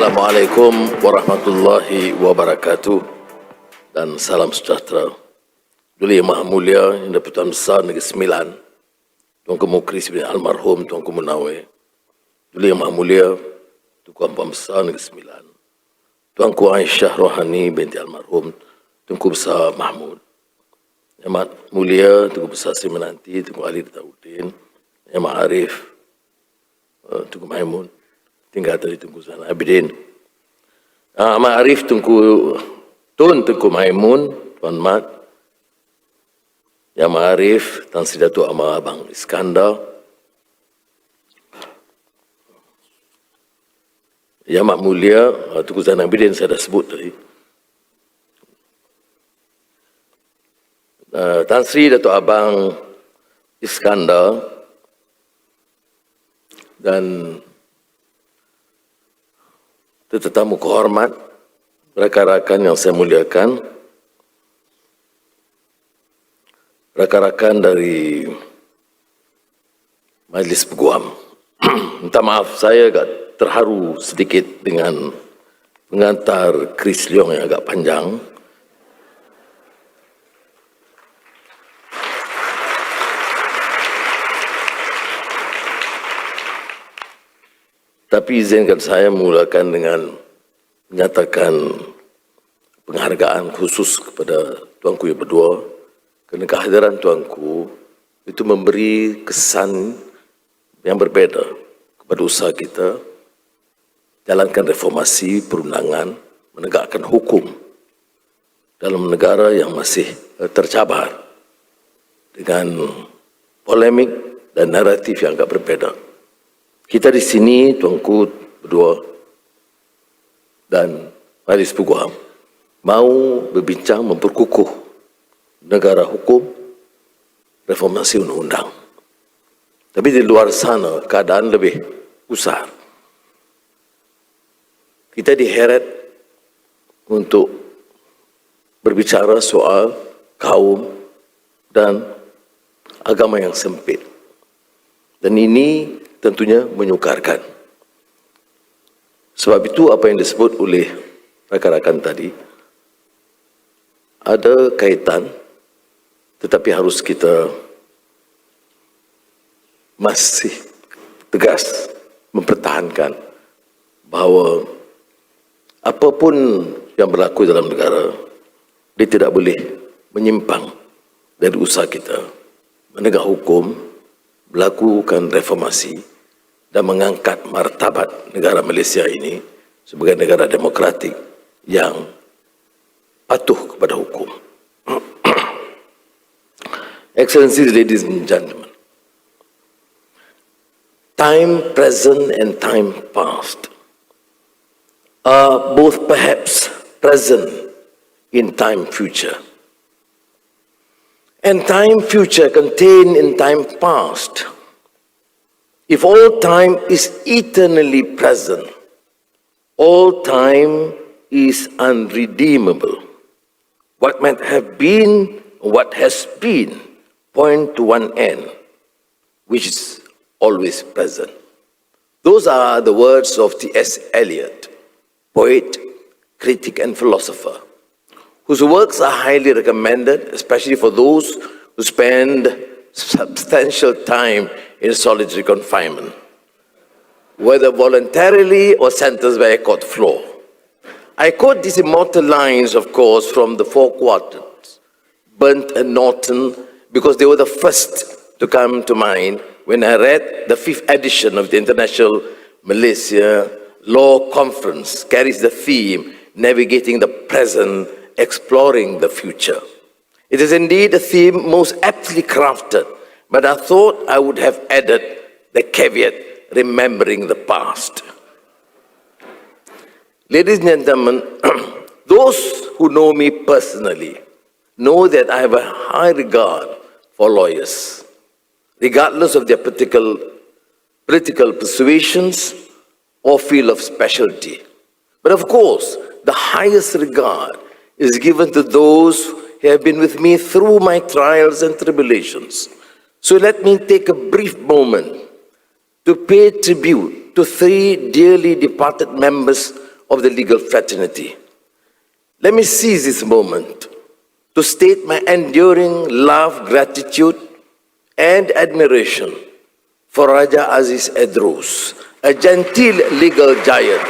Assalamualaikum warahmatullahi wabarakatuh dan salam sejahtera. Dulu Yang Maha Mulia, Yang Di-Pertuan Besar Negeri Sembilan, Tuanku Mukris bin Almarhum Tuanku Munawir. Dulu Yang Maha Mulia, Tuanku Ampun Besar Negeri Sembilan, Tuanku Aisyah Rohani binti Almarhum Tuanku Besar Mahmud. Yang Maha Mulia, Tuanku Besar Sri Menanti, Tuanku Ali Daudin, Yang Maha Arif, Tuanku Maimun, tinggal tadi Tunku Zainal Abidin. Amat Arif Tunku Tunku Maimun, Tuan Mat. Yang Amat Arif, Tan Sri Datuk Amat Abang Iskandar. Yang Amat Mulia, Tunku Zainal Abidin saya dah sebut tadi. Tan Sri Datuk Abang Iskandar dan tetamu kehormat, rakan-rakan yang saya muliakan, rakan-rakan dari Majlis Peguam. Minta maaf, saya agak terharu sedikit dengan pengantar Chris Leong yang agak panjang. Tapi izinkan saya mulakan dengan menyatakan penghargaan khusus kepada tuanku yang berdua, kerana kehadiran tuanku itu memberi kesan yang berbeza kepada usaha kita jalankan reformasi perundangan, menegakkan hukum dalam negara yang masih tercabar dengan polemik dan naratif yang agak berbeza. Kita di sini, tuanku berdua dan Majlis Peguam, mau berbincang memperkukuh negara hukum, reformasi undang-undang. Tapi di luar sana, keadaan lebih usar. Kita diheret untuk berbicara soal kaum dan agama yang sempit. Dan ini tentunya menyukarkan. Sebab itu apa yang disebut oleh rakan-rakan tadi ada kaitan, tetapi harus kita masih tegas mempertahankan bahawa apapun yang berlaku dalam negara, dia tidak boleh menyimpang dari usaha kita menegak hukum, melakukan reformasi dan mengangkat martabat negara Malaysia ini sebagai negara demokratik yang patuh kepada hukum. Excellencies, ladies and gentlemen, time present and time past are both perhaps present in time future. And time future contained in time past. If all time is eternally present, all time is unredeemable. What might have been, what has been, point to one end, which is always present. Those are the words of T.S. Eliot, poet, critic, and philosopher, whose works are highly recommended, especially for those who spend substantial time in solitary confinement, whether voluntarily or sentenced by a court floor. I quote these immortal lines, of course, from the Four Quatrains, Burnt and Norton, because they were the first to come to mind when I read the 5th edition of the International Malaysia Law Conference, carries the theme, Navigating the Present, Exploring the Future. It is indeed a theme most aptly crafted, but I thought I would have added the caveat, remembering the past. Ladies and gentlemen, those who know me personally know that I have a high regard for lawyers, regardless of their political persuasions or field of specialty. But of course, the highest regard is given to those who have been with me through my trials and tribulations. So let me take a brief moment to pay tribute to 3 dearly departed members of the legal fraternity. Let me seize this moment to state my enduring love, gratitude, and admiration for Raja Aziz Edrus, a genteel legal giant.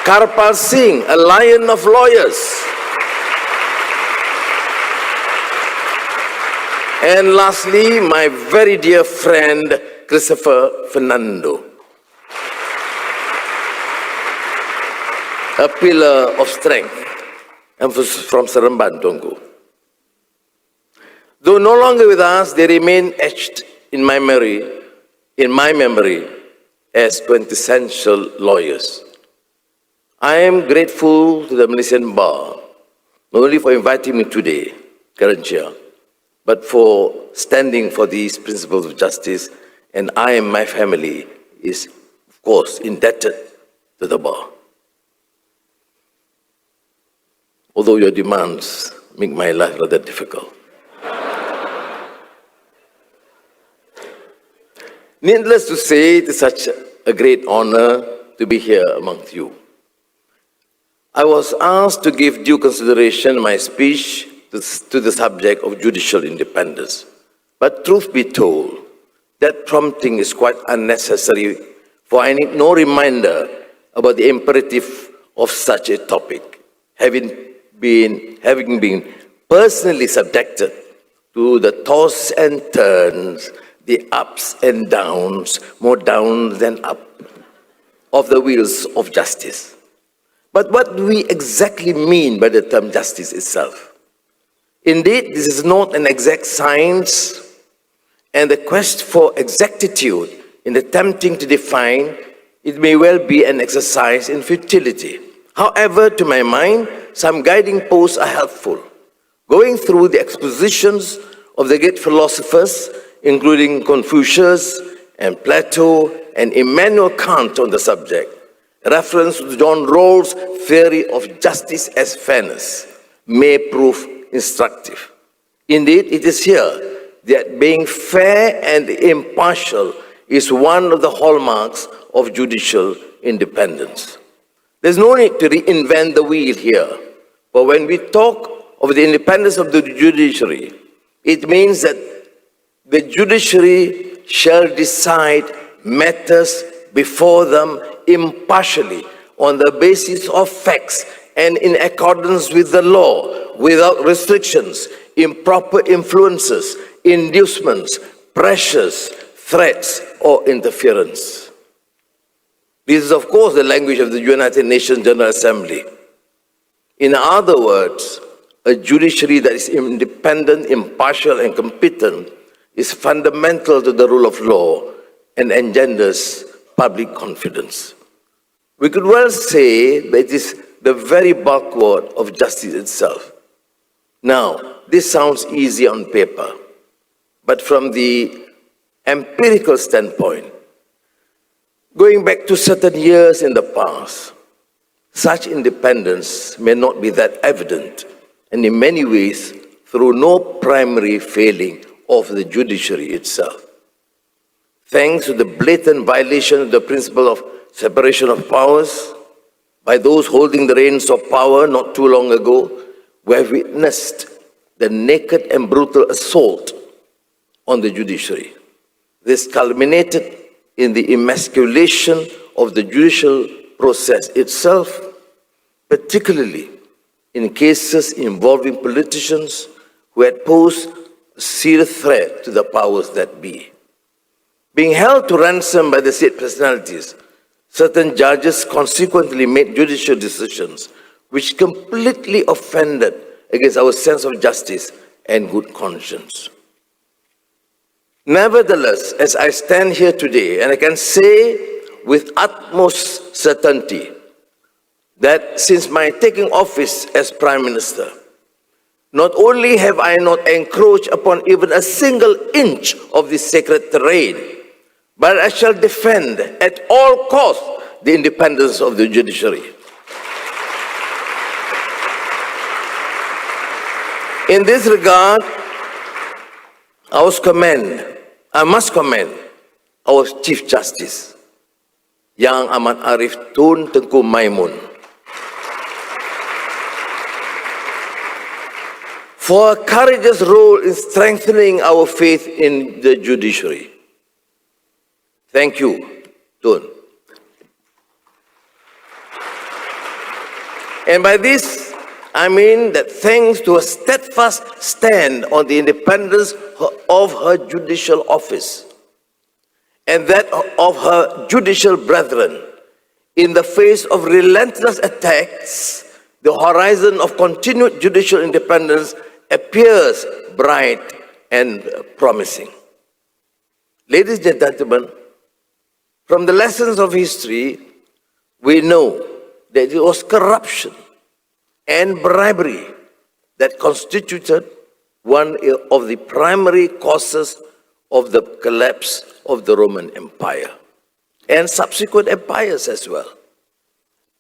Karpal Singh, a lion of lawyers. And lastly, my very dear friend, Christopher Fernando, a pillar of strength, and from Seremban, Tunggu. Though no longer with us, they remain etched in my memory as quintessential lawyers. I am grateful to the Malaysian Bar, not only for inviting me today, Karantia, but for standing for these principles of justice, and I and my family is, of course, indebted to the Bar. Although your demands make my life rather difficult. Needless to say, it is such a great honor to be here amongst you. I was asked to give due consideration in my speech to the subject of judicial independence. But truth be told, that prompting is quite unnecessary, for I need no reminder about the imperative of such a topic, having been personally subjected to the toss and turns, the ups and downs, more down than up, of the wheels of justice. But what do we exactly mean by the term justice itself? Indeed, this is not an exact science, and the quest for exactitude in attempting to define it may well be an exercise in futility. However, to my mind, some guiding posts are helpful. Going through the expositions of the great philosophers, including Confucius and Plato and Immanuel Kant on the subject, reference to John Rawls' theory of justice as fairness may prove instructive. Indeed, it is here that being fair and impartial is one of the hallmarks of judicial independence. There's no need to reinvent the wheel here, but when we talk of the independence of the judiciary, it means that the judiciary shall decide matters before them impartially on the basis of facts and in accordance with the law, without restrictions, improper influences, inducements, pressures, threats, or interference. This is, of course, the language of the United Nations General Assembly. In other words, a judiciary that is independent, impartial, and competent is fundamental to the rule of law and engenders public confidence. We could well say that it is the very bulwark of justice itself. Now, this sounds easy on paper, but from the empirical standpoint, going back to certain years in the past, such independence may not be that evident, and in many ways, through no primary failing of the judiciary itself. Thanks to the blatant violation of the principle of separation of powers by those holding the reins of power not too long ago, we have witnessed the naked and brutal assault on the judiciary. This culminated in the emasculation of the judicial process itself, particularly in cases involving politicians who had posed a serious threat to the powers that be. Being held to ransom by the state personalities, certain judges consequently made judicial decisions which completely offended against our sense of justice and good conscience. Nevertheless, as I stand here today, and I can say with utmost certainty that since my taking office as Prime Minister, not only have I not encroached upon even a single inch of this sacred terrain, but I shall defend at all costs the independence of the judiciary. In this regard, I must commend our Chief Justice, Yang Amat Arif Tun Tengku Maimun, for a courageous role in strengthening our faith in the judiciary. Thank you, Tun. And by this, I mean that thanks to a steadfast stand on the independence of her judicial office and that of her judicial brethren, in the face of relentless attacks, the horizon of continued judicial independence appears bright and promising. Ladies and gentlemen, from the lessons of history, we know that it was corruption and bribery that constituted one of the primary causes of the collapse of the Roman Empire and subsequent empires as well.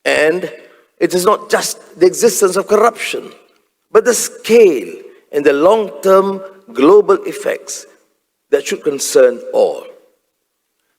And it is not just the existence of corruption, but the scale and the long-term global effects that should concern all.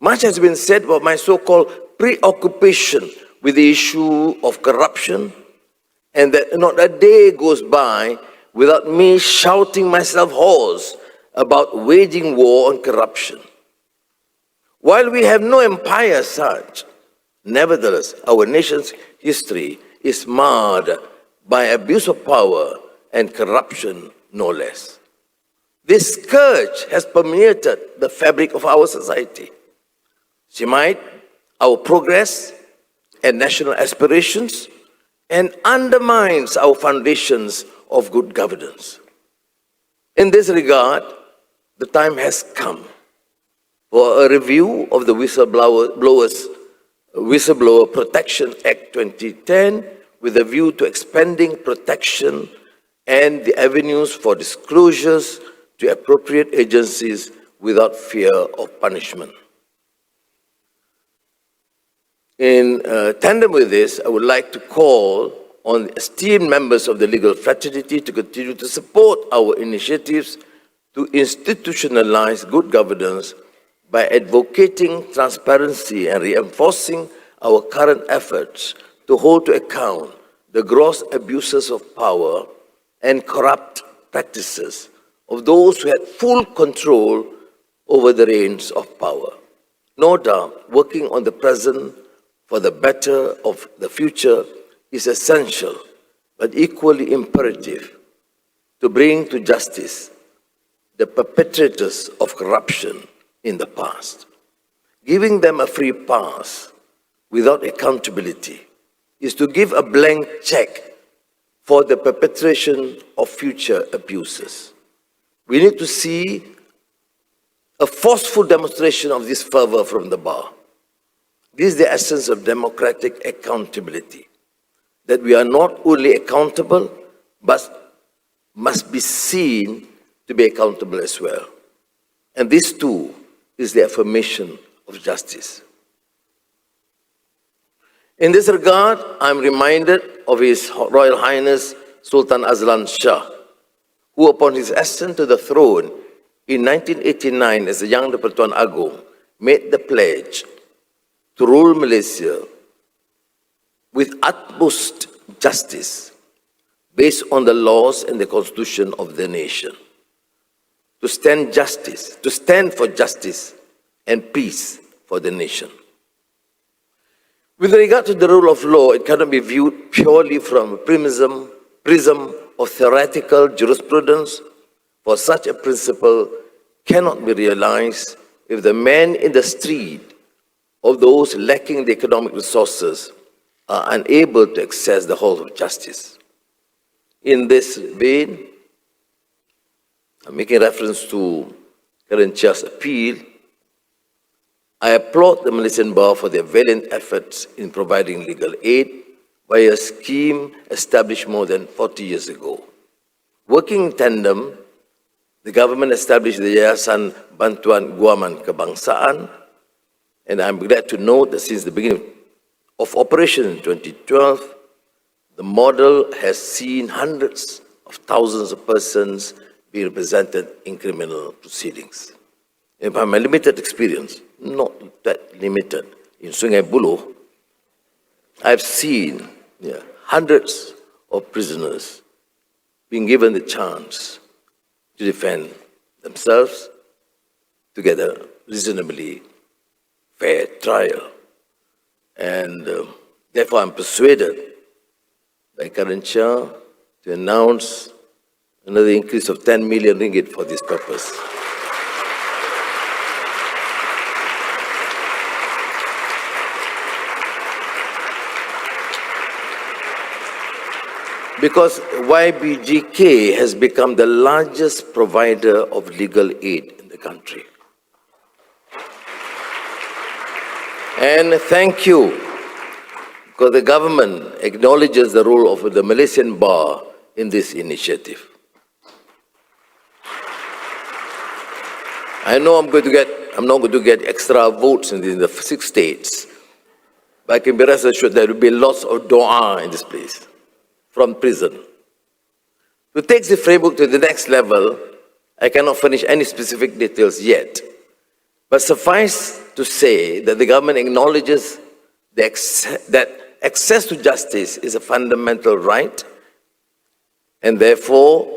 Much has been said about my so-called preoccupation with the issue of corruption, and that not a day goes by without me shouting myself hoarse about waging war on corruption. While we have no empire as such, nevertheless, our nation's history is marred by abuse of power and corruption, no less. This scourge has permeated the fabric of our society. Smite our progress and national aspirations and undermines our foundations of good governance. In this regard, the time has come for a review of the Whistleblower Protection Act 2010 with a view to expanding protection and the avenues for disclosures to appropriate agencies without fear of punishment. In tandem with this, I would like to call on esteemed members of the legal fraternity to continue to support our initiatives to institutionalize good governance by advocating transparency and reinforcing our current efforts to hold to account the gross abuses of power and corrupt practices of those who had full control over the reins of power. No doubt, working on the present for the better of the future is essential, but equally imperative to bring to justice the perpetrators of corruption in the past. Giving them a free pass without accountability is to give a blank check for the perpetration of future abuses. We need to see a forceful demonstration of this fervor from the bar. This is the essence of democratic accountability, that we are not only accountable, but must be seen to be accountable as well. And this too is the affirmation of justice. In this regard, I'm reminded of His Royal Highness Sultan Azlan Shah, who upon his ascent to the throne in 1989 as the Yang di-Pertuan Agong made the pledge to rule Malaysia with utmost justice based on the laws and the constitution of the nation. To stand for justice and peace for the nation. With regard to the rule of law, it cannot be viewed purely from a prism of theoretical jurisprudence, for such a principle cannot be realized if the men in the street or those lacking the economic resources are unable to access the halls of justice. In this vein, I'm making reference to Karen Chia's appeal. I applaud the Malaysian Bar for their valiant efforts in providing legal aid via a scheme established more than 40 years ago. Working in tandem, the government established the Yayasan Bantuan Guaman Kebangsaan, and I'm glad to note that since the beginning of operation in 2012, the model has seen hundreds of thousands of persons being represented in criminal proceedings. And by my limited experience, not that limited. In Sungai Buloh, I've seen hundreds of prisoners being given the chance to defend themselves to get a reasonably fair trial. And therefore, I'm persuaded by current Chair to announce another increase of 10 million ringgit for this purpose. Because YBGK has become the largest provider of legal aid in the country. And thank you, because the government acknowledges the role of the Malaysian Bar in this initiative. I know I'm not going to get extra votes in the 6 states, but I can be rest assured there will be lots of dua in this place, from prison. To take the framework to the next level, I cannot furnish any specific details yet, but suffice to say that the government acknowledges that access to justice is a fundamental right, and therefore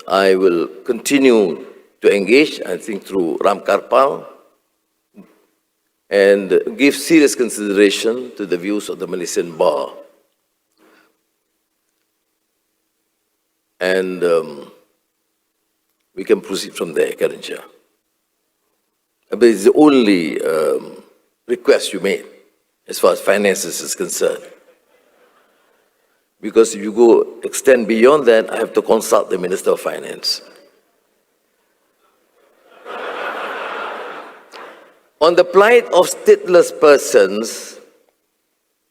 I will continue to engage, I think, through Ram Karpal, and give serious consideration to the views of the Malaysian Bar. And we can proceed from there, Karen Chair. But it's the only request you made as far as finances is concerned. Because if you extend beyond that, I have to consult the Minister of Finance. On the plight of stateless persons,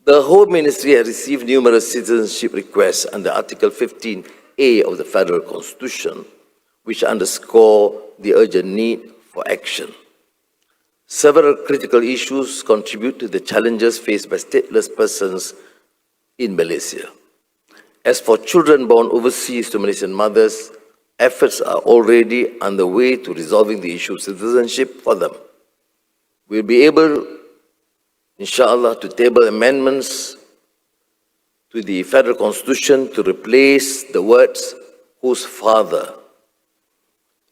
the Home Ministry has received numerous citizenship requests under Article 15A of the Federal Constitution, which underscore the urgent need for action. Several critical issues contribute to the challenges faced by stateless persons in Malaysia. As for children born overseas to Malaysian mothers, efforts are already underway to resolving the issue of citizenship for them. We'll be able, inshallah, to table amendments to the Federal Constitution to replace the words "whose father."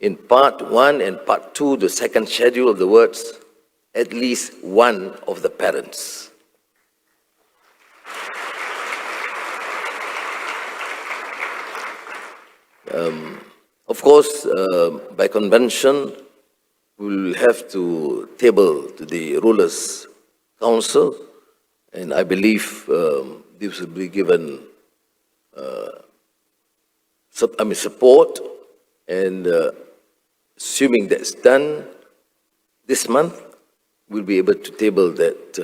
In Part 1 and Part 2, the second schedule of the words "at least one of the parents." Of course, by convention, we will have to table to the Rulers' Council, and I believe this will be given support, and assuming that's done this month, we'll be able to table that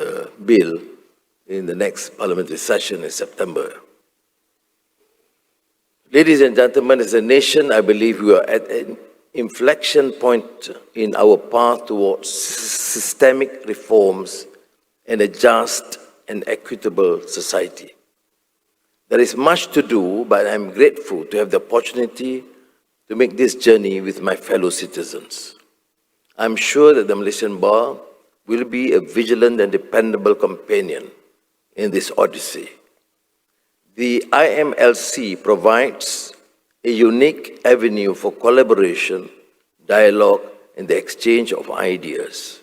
bill in the next parliamentary session in September. Ladies and gentlemen, as a nation, I believe we are at an inflection point in our path towards systemic reforms and a just and equitable society. There is much to do, but I'm grateful to have the opportunity to make this journey with my fellow citizens. I'm sure that the Malaysian Bar will be a vigilant and dependable companion in this odyssey. The IMLC provides a unique avenue for collaboration, dialogue, and the exchange of ideas.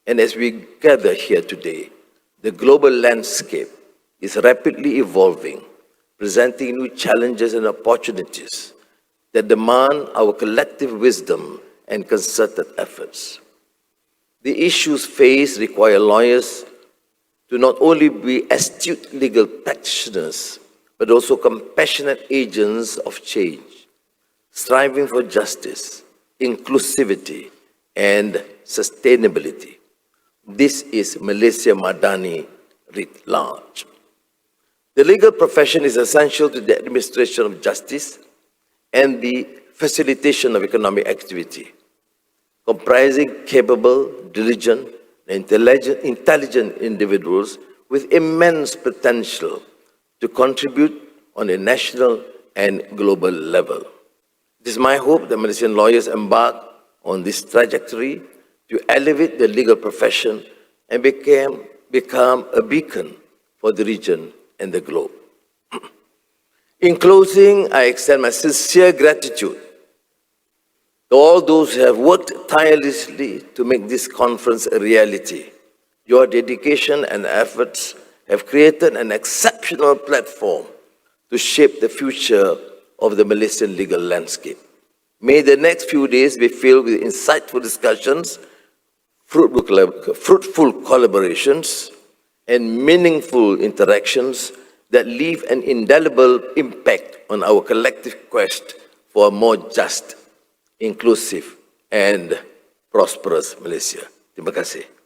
And as we gather here today, the global landscape is rapidly evolving, presenting new challenges and opportunities that demand our collective wisdom and concerted efforts. The issues faced require lawyers to not only be astute legal practitioners, but also compassionate agents of change, striving for justice, inclusivity, and sustainability. This is Malaysia Madani writ large. The legal profession is essential to the administration of justice and the facilitation of economic activity, comprising capable, diligent, and intelligent individuals with immense potential to contribute on a national and global level. It is my hope that Malaysian lawyers embark on this trajectory to elevate the legal profession and become a beacon for the region and the globe. In closing, I extend my sincere gratitude to all those who have worked tirelessly to make this conference a reality. Your dedication and efforts have created an exceptional platform to shape the future of the Malaysian legal landscape. May the next few days be filled with insightful discussions, fruitful collaborations, and meaningful interactions that leave an indelible impact on our collective quest for a more just, inclusive, and prosperous Malaysia. Terima kasih.